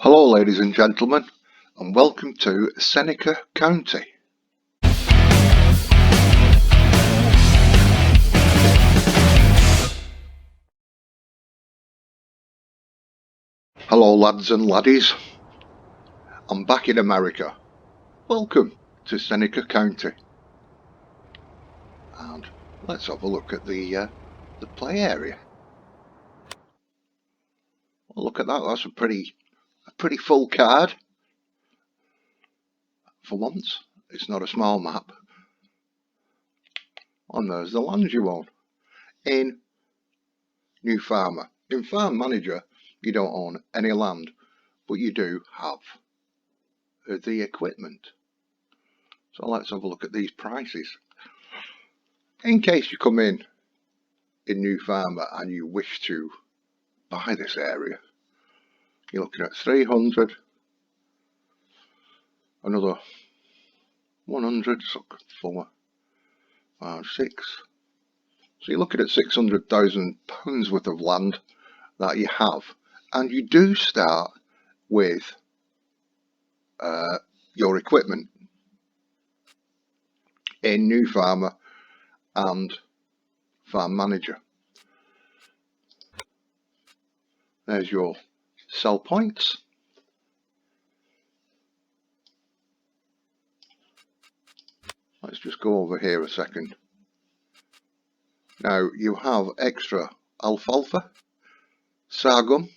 Hello ladies and gentlemen, and welcome to Seneca County. Hello lads and laddies, I'm back in America. Welcome to Seneca County. And let's have a look at the play area. Well, look at that, that's a pretty full card. For once, it's not a small map. And there's the land you own in New Farmer. In Farm Manager, you don't own any land, but you do have the equipment. So let's have a look at these prices. In case you come in New Farmer and you wish to buy this area, you're looking at 300, another 100, so 4, 5, 6. So you're looking at £600,000 worth of land that you have, and you do start with your equipment in New Farmer and Farm Manager. There's your sell points. Let's just go over here a second. Now you have extra alfalfa, sorghum,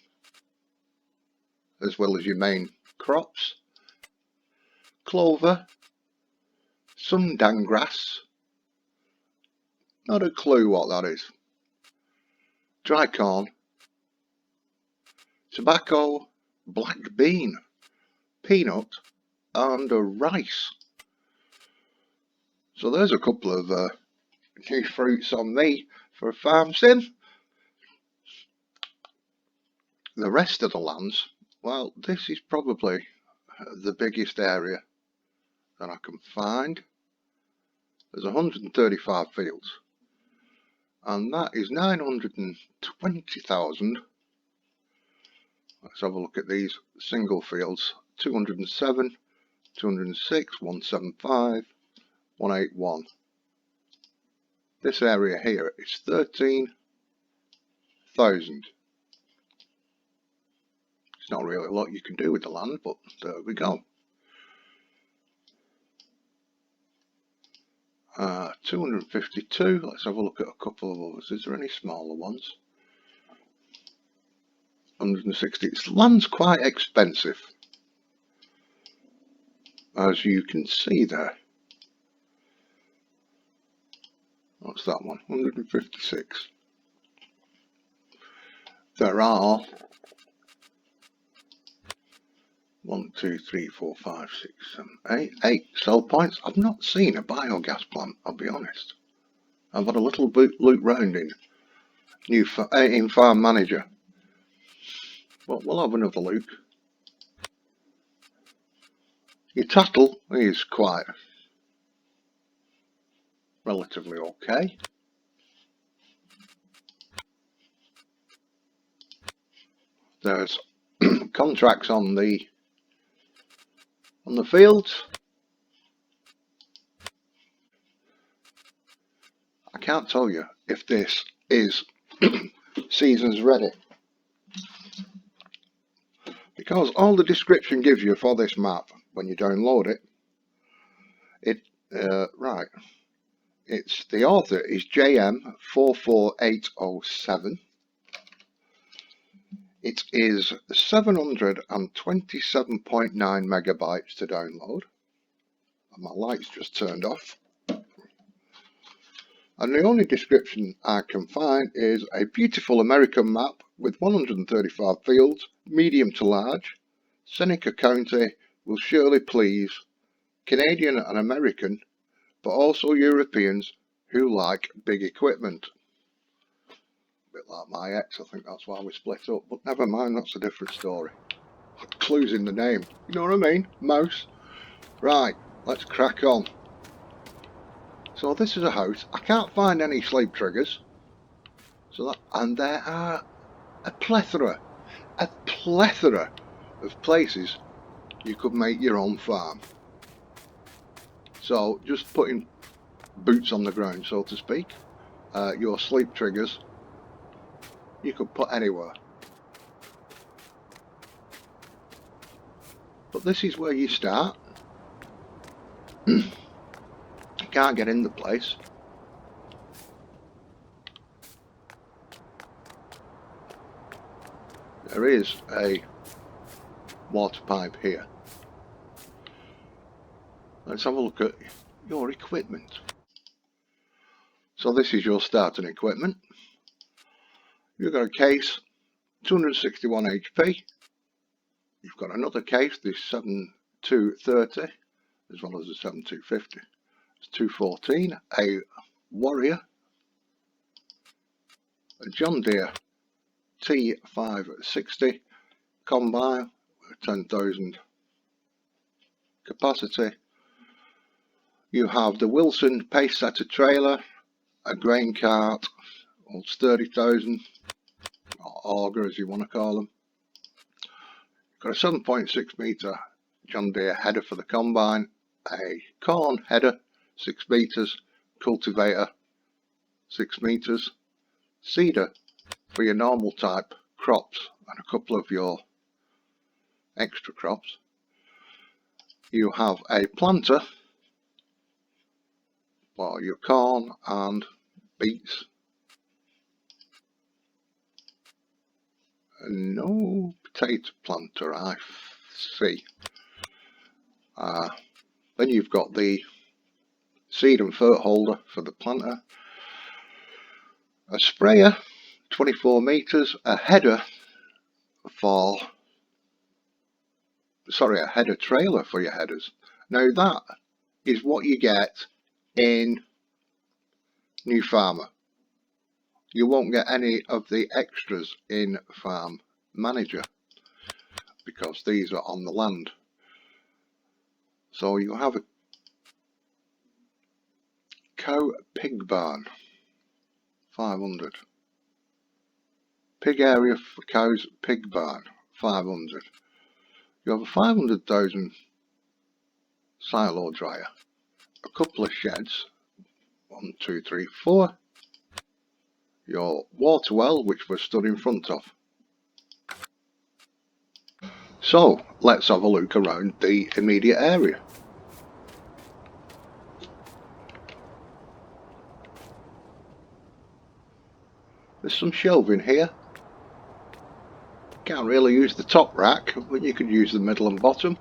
as well as your main crops, clover, some dangrass, not a clue what that is, dry corn, tobacco, black bean, peanut, and rice. So there's a couple of new fruits on me for a farm sim. The rest of the lands, well, this is probably the biggest area that I can find. There's 135 fields, and that is 920,000. Let's have a look at these single fields. 207, 206, 175, 181. This area here is 13,000. It's not really a lot you can do with the land, but there we go. 252. Let's have a look at a couple of others. Is there any smaller ones? 160. Land's quite expensive, as you can see there. What's that one? 156. There are 1, 2, 3, 4, 5, 6, 7, 8 sell points. I've not seen a biogas plant, I'll be honest. I've had a little look round in Farm Manager, but we'll have another look. Your tattle is quite relatively okay. There's contracts on the fields. I can't tell you if this is seasons ready, because all the description gives you for this map when you download it, right, it's the author is JM44807. It is 727.9 megabytes to download. And my lights just turned off. And the only description I can find is a beautiful American map with 135 fields, medium to large. Seneca County will surely please Canadian and American, but also Europeans who like big equipment. A bit like my ex, I think that's why we split up, but never mind, that's a different story. Clues in the name, you know what I mean? Mouse. Right, let's crack on. So this is a house. I can't find any sleep triggers. So that, and there are a plethora of places you could make your own farm. So just putting boots on the ground, so to speak, your sleep triggers you could put anywhere. But this is where you start. You can't get in the place. There is a water pipe here. Let's have a look at your equipment. So this is your starting equipment. You've got a case, 261 HP. You've got another case, this 7230, as well as the 7250. It's 214, a Warrior, a John Deere T560 combine with 10,000 capacity. You have the Wilson pace setter trailer, a grain cart, holds 30,000, or auger as you want to call them. You've got a 7.6 metre John Deere header for the combine, a corn header 6 metres, cultivator 6 metres, seeder for your normal type crops and a couple of your extra crops. You have a planter for your corn and beets. No potato planter, I see. Then you've got the seed and fert holder for the planter, a sprayer 24 metres, a header trailer for your headers. Now that is what you get in New Farmer. You won't get any of the extras in Farm Manager because these are on the land. So you have a cow pig barn, 500. Pig area for cows, pig barn, 500. You have a 500,000 silo dryer, a couple of sheds, 1, 2, 3, 4. Your water well, which we're stood in front of. So let's have a look around the immediate area. There's some shelving here. Can't really use the top rack, but you could use the middle and bottom.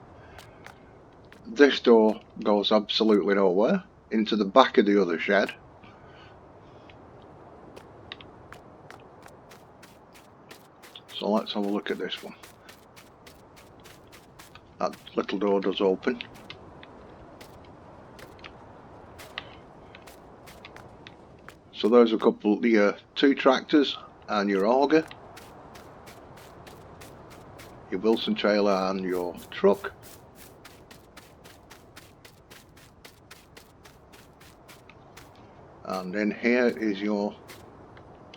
This door goes absolutely nowhere, into the back of the other shed. So let's have a look at this one. That little door does open. So there's a couple of your 2 tractors and your auger, your Wilson trailer and your truck. And in here is your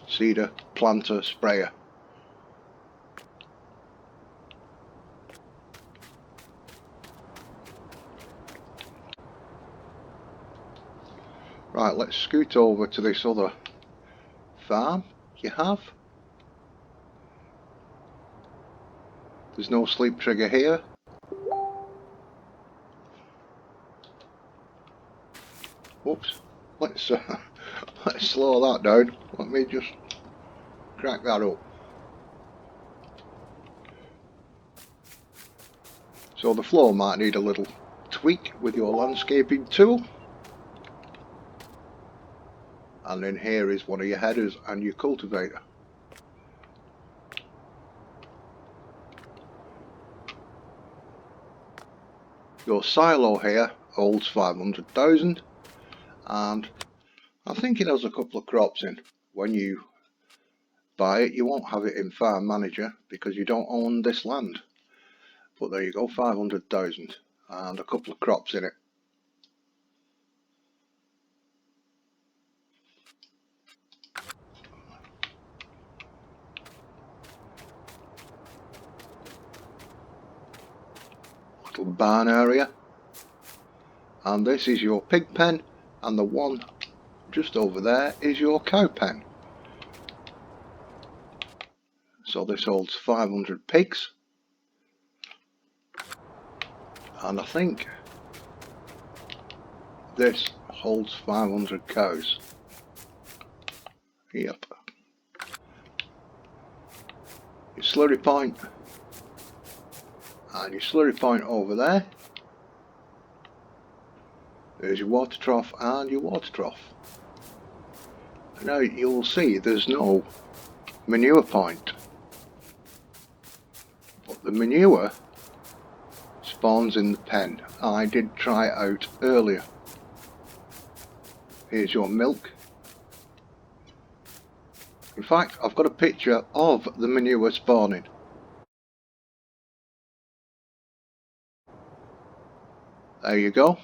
seeder planter sprayer. Right, let's scoot over to this other farm you have. There's no sleep trigger here. Whoops, let's slow that down. Let me just crack that up. So the floor might need a little tweak with your landscaping tool. And in here is one of your headers and your cultivator. Your silo here holds 500,000, and I think it has a couple of crops in. When you buy it, you won't have it in Farm Manager because you don't own this land. But there you go, 500,000 and a couple of crops in it. little barn area, and this is your pig pen, and the one just over there is your cow pen. So this holds 500 pigs, and I think this holds 500 cows. Yep. Your slurry point, and your slurry point over there. There's your water trough and your water trough. Now you'll see there's no manure point, but the manure spawns in the pen. I did try it out earlier. Here's your milk. In fact, I've got a picture of the manure spawning. There you go.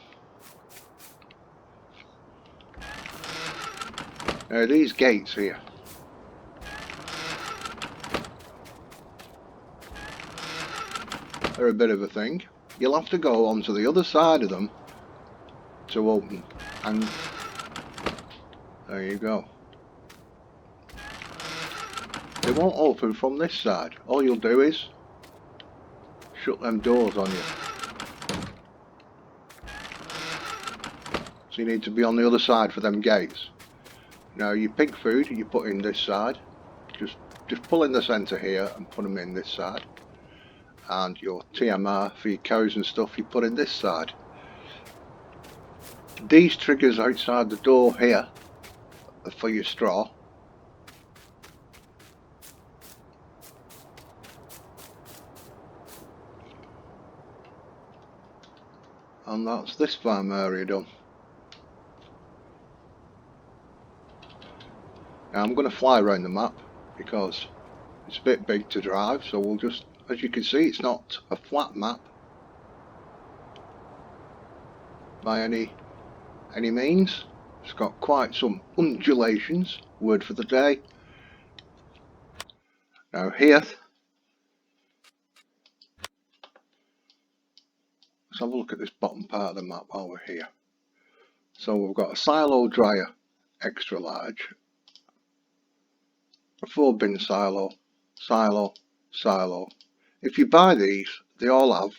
Now these gates here, they're a bit of a thing. You'll have to go onto the other side of them to open, and there you go. They won't open from this side. All you'll do is shut them doors on you. So you need to be on the other side for them gates. Now your pig food you put in this side. Just pull in the centre here and put them in this side. And your TMR for your cows and stuff you put in this side. These triggers outside the door here are for your straw. And that's this farm area done. Now I'm going to fly around the map because it's a bit big to drive, so we'll just, as you can see, it's not a flat map by any means. It's got quite some undulations, word for the day. Now here, let's have a look at this bottom part of the map while we're here. So we've got a silo dryer, extra large, a 4-bin silo, silo. If you buy these, they all have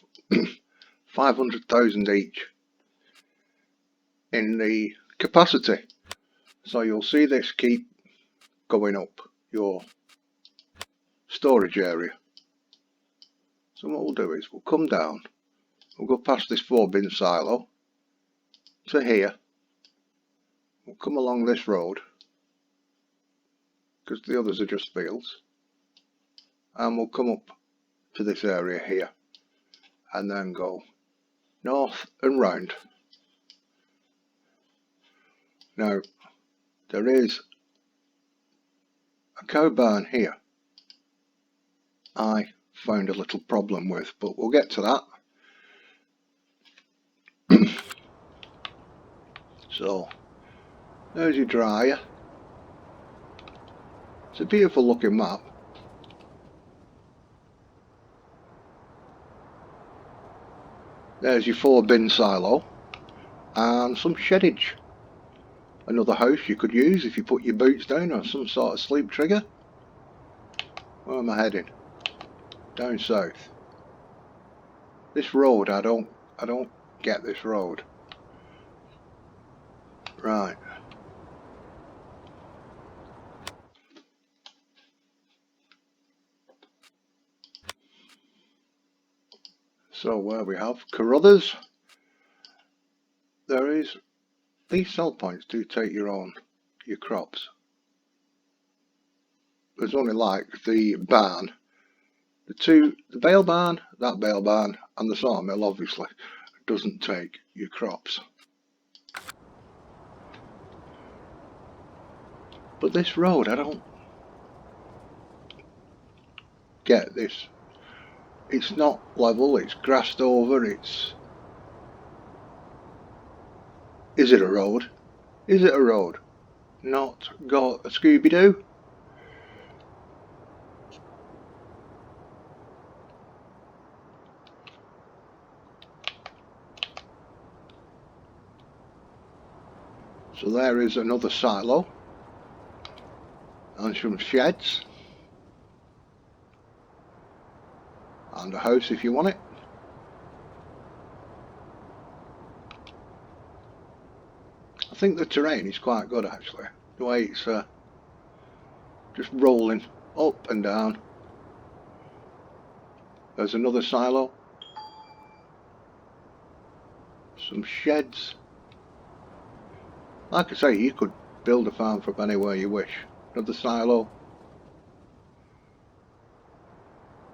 500,000 each in the capacity. So you'll see this keep going up your storage area. So what we'll do is we'll come down, we'll go past this 4-bin silo to here. We'll come along this road, because the others are just fields, and we'll come up to this area here and then go north and round. Now there is a cow barn here I found a little problem with, but we'll get to that. So there's your dryer. It's a beautiful looking map. There's your 4-bin silo and some sheddage. Another house you could use if you put your boots down or some sort of sleep trigger. Where am I heading? Down south. This road, I don't get this road. Right. So where we have Carruthers, there is, these sell points do take your crops. There's only like the barn, the bale barn, that bale barn, and the sawmill obviously doesn't take your crops. But this road, I don't get this. It's not level, it's grassed over, is it a road? Is it a road? Not got a Scooby-Doo? So there is another silo and some sheds and a house if you want it. I think the terrain is quite good actually, the way it's just rolling up and down. There's another silo, some sheds. Like I say, you could build a farm from anywhere you wish. Another silo.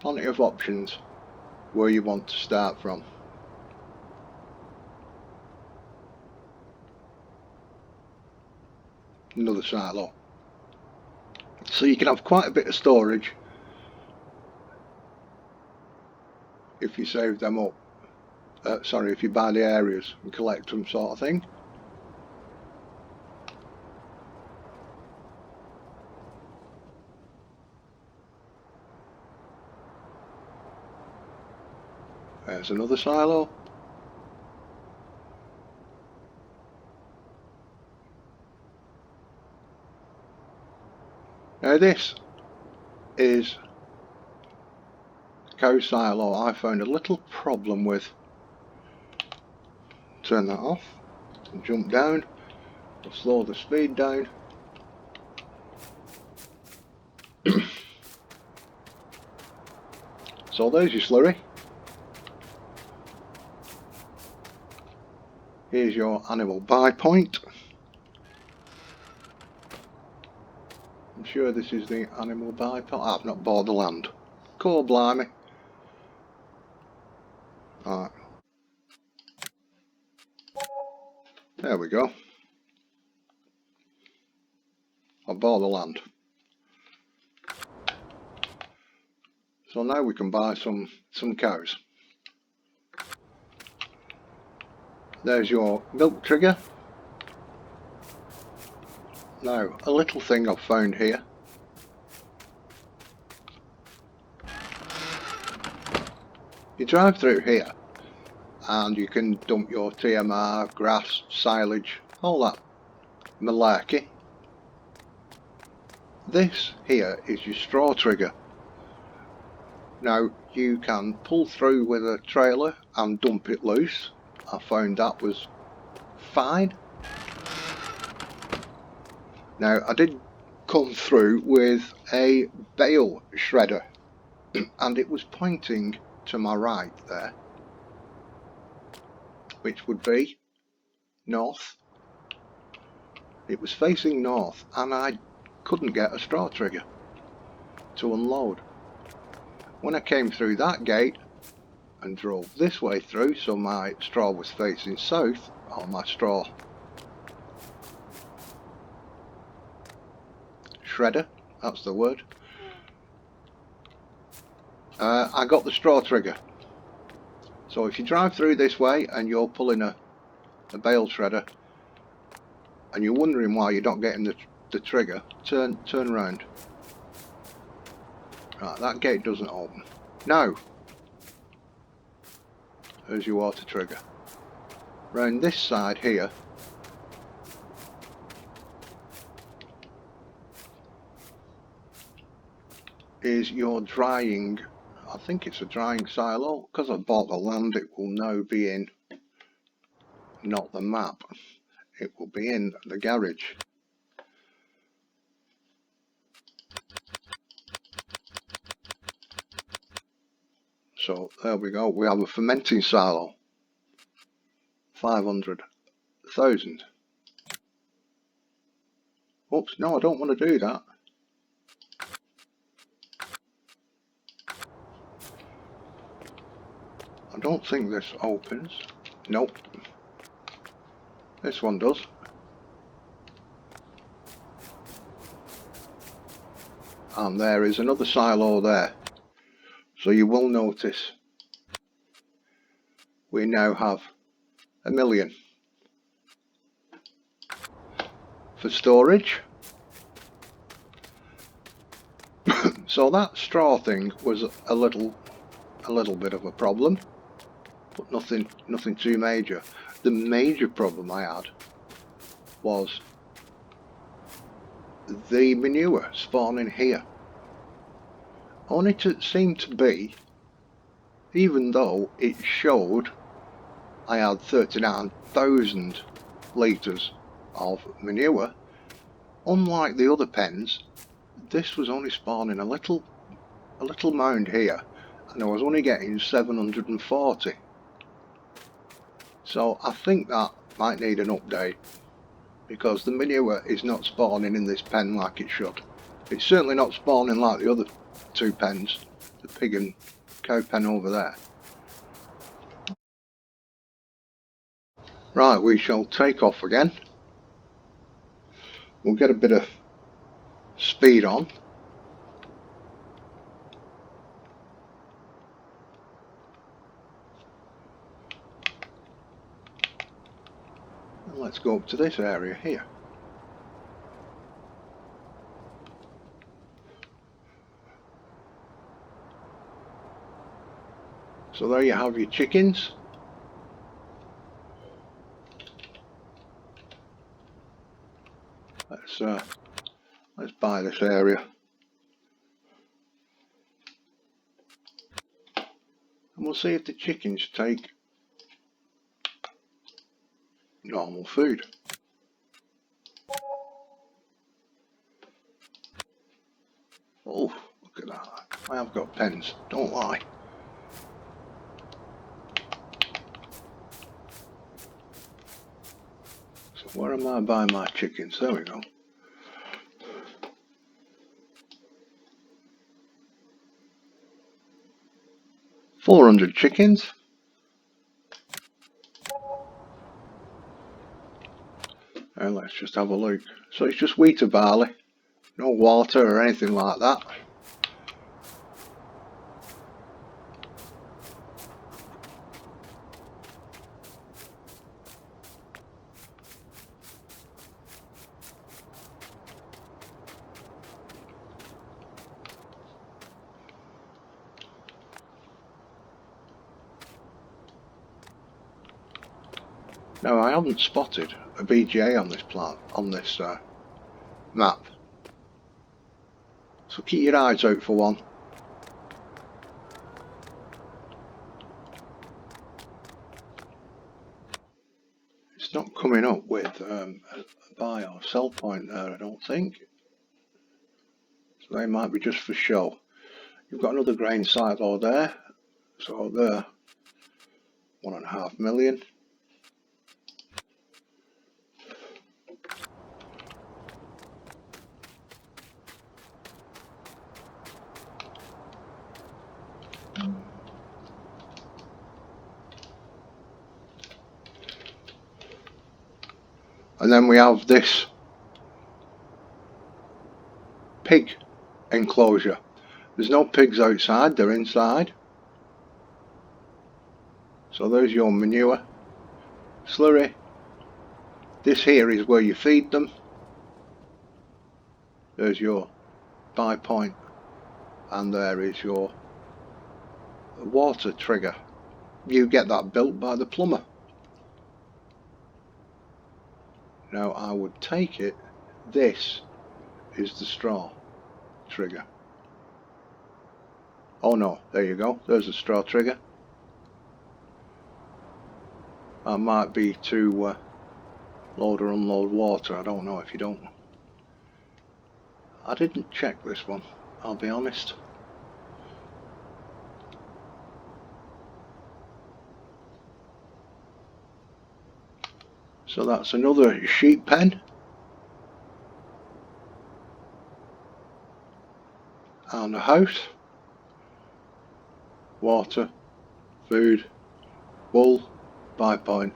Plenty of options where you want to start from. Another silo. So you can have quite a bit of storage if you save them up. If you buy the areas and collect them, sort of thing. There's another silo. Now this is cow silo I found a little problem with. Turn that off and jump down. We'll slow the speed down. So there's your slurry. Here's your animal buy point. I'm sure this is the animal buy point. I've not bought the land. Cool, blimey. Alright. There we go. I bought the land. So now we can buy some cows. There's your milk trigger. Now, a little thing I've found here. You drive through here and you can dump your TMR, grass, silage, all that malarkey. This here is your straw trigger. Now you can pull through with a trailer and dump it loose. I found that was fine. Now I did come through with a bale shredder and it was pointing to my right there, which would be north. It was facing north and I couldn't get a straw trigger to unload. When I came through that gate and drove this way through, so my straw was facing south, or my straw shredder, that's the word, I got the straw trigger. So if you drive through this way and you're pulling a bale shredder and you're wondering why you're not getting the trigger, turn around. Right, that gate doesn't open. Now, there's your water trigger. Round this side here, is your drying, I think it's a drying silo. Because I've bought the land, it will now be in, not the map, it will be in the garage. So there we go, we have a fermenting silo, 500,000. Oops, no, I don't want to do that. I don't think this opens. Nope. This one does. And there is another silo there. So you will notice we now have 1 million for storage. So that straw thing was a little bit of a problem, but nothing too major. The major problem I had was the manure spawning here. Only it seemed to be, even though it showed I had 39,000 litres of manure, unlike the other pens, this was only spawning a little mound here, and I was only getting 740. So I think that might need an update, because the manure is not spawning in this pen like it should. It's certainly not spawning like the other two pens, the pig and cow pen over there. Right, we shall take off again. We'll get a bit of speed on. And let's go up to this area here. So there you have your chickens. Let's buy this area. And we'll see if the chickens take normal food. Oh, look at that. I have got pens, don't lie. So where am I buying my chickens? There we go. $400 chickens. And let's just have a look. So it's just wheat or barley, no water or anything like that. Now I haven't spotted a BGA on this map, so keep your eyes out for one. It's not coming up with a buy or sell point there, I don't think. So they might be just for show. You've got another grain silo there, so there, 1.5 million. And then we have this pig enclosure. There's no pigs outside, they're inside. So there's your manure slurry. This here is where you feed them. There's your buy point, and there is your water trigger. You get that built by the plumber. Now I would take it this is the straw trigger. Oh no, there you go, there's the straw trigger. That might be to load or unload water, I don't know if you don't. I didn't check this one, I'll be honest. So that's another sheep pen. And a house. Water, food, wool, buy point.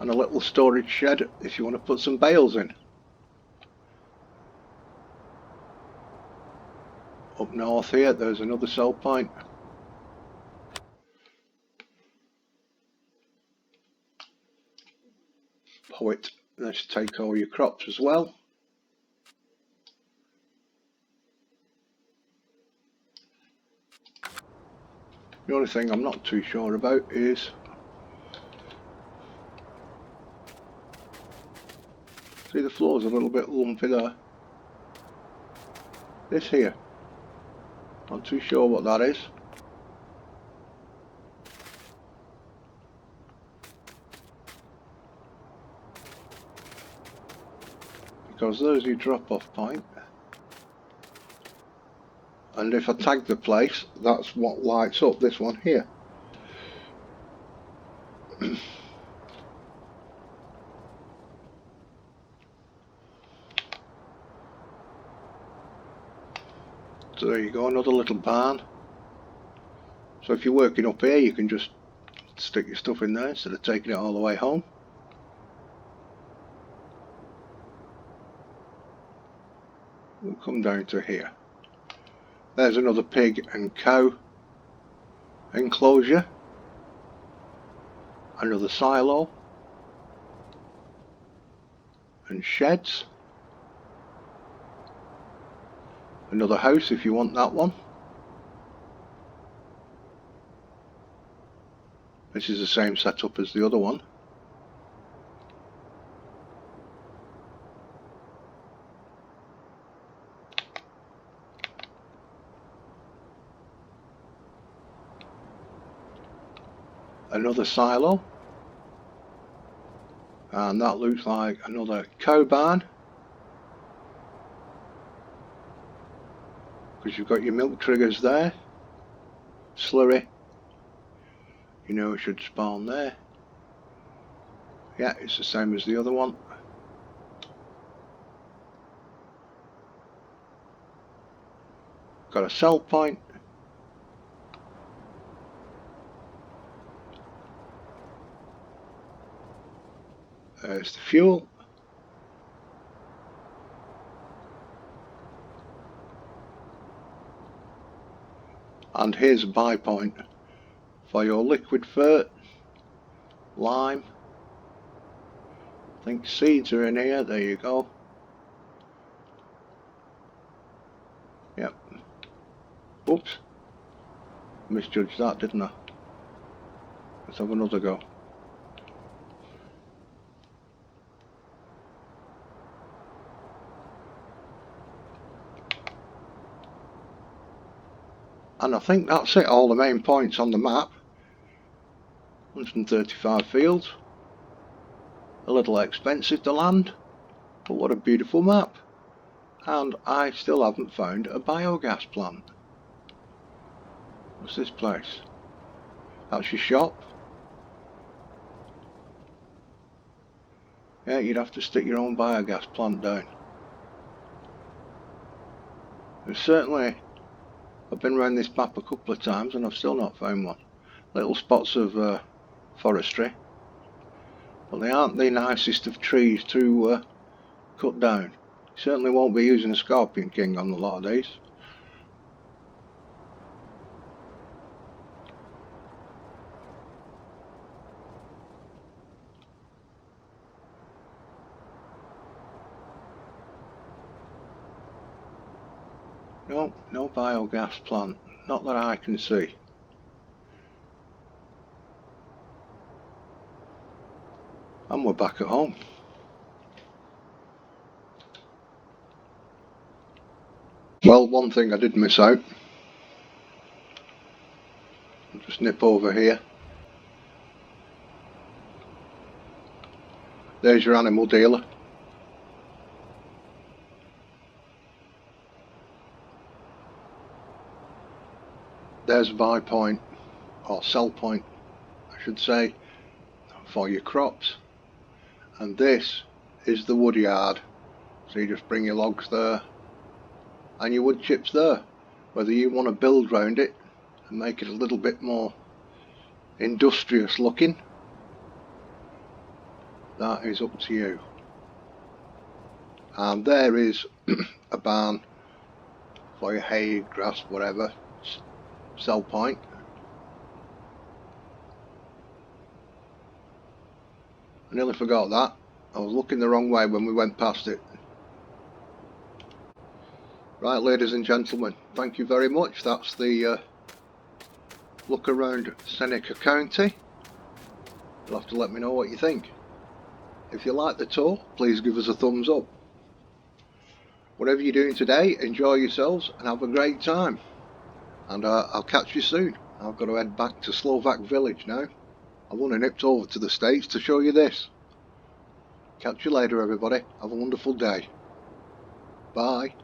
And a little storage shed if you want to put some bales in. Up north here, there's another sell point. Poet, let's take all your crops as well. The only thing I'm not too sure about is See, the floor's a little bit lumpy there. This here, not too sure what that is. Because there's your drop off point. And if I tag the place, that's what lights up this one here. So there you go, another little barn. So if you're working up here, you can just stick your stuff in there instead of taking it all the way home. We'll come down to here. There's another pig and cow enclosure. Another silo. And sheds. Another house if you want that one. This is the same setup as the other one. Another silo, and that looks like another cow barn, because you've got your milk triggers there. Slurry, you know, it should spawn there. Yeah, it's the same as the other one. Got a sell point. There's the fuel. And here's a buy point for your liquid fert, lime. I think seeds are in here, there you go. Yep. Oops. Misjudged that, didn't I? Let's have another go. And I think that's it, all the main points on the map. 135 fields. A little expensive to land, but what a beautiful map. And I still haven't found a biogas plant. What's this place? That's your shop. Yeah, you'd have to stick your own biogas plant down. There's certainly, I've been around this map a couple of times and I've still not found one. Little spots of forestry, but they aren't the nicest of trees to cut down. You certainly won't be using a Scorpion King on a lot of these. No biogas plant, not that I can see. And we're back at home. Well, one thing I did miss out. I'll just nip over here. There's your animal dealer. There's a buy point, or sell point, I should say, for your crops. And this is the wood yard. So you just bring your logs there and your wood chips there. Whether you want to build round it and make it a little bit more industrious looking, that is up to you. And there is a barn for your hay, grass, whatever, sell point. I nearly forgot that. I was looking the wrong way when we went past it. Right, ladies and gentlemen, thank you very much. That's the look around Seneca County. You'll have to let me know what you think. If you like the tour, please give us a thumbs up. Whatever you're doing today, enjoy yourselves and have a great time. And I'll catch you soon. I've got to head back to Slovak Village now. I've only nipped over to the States to show you this. Catch you later, everybody. Have a wonderful day. Bye.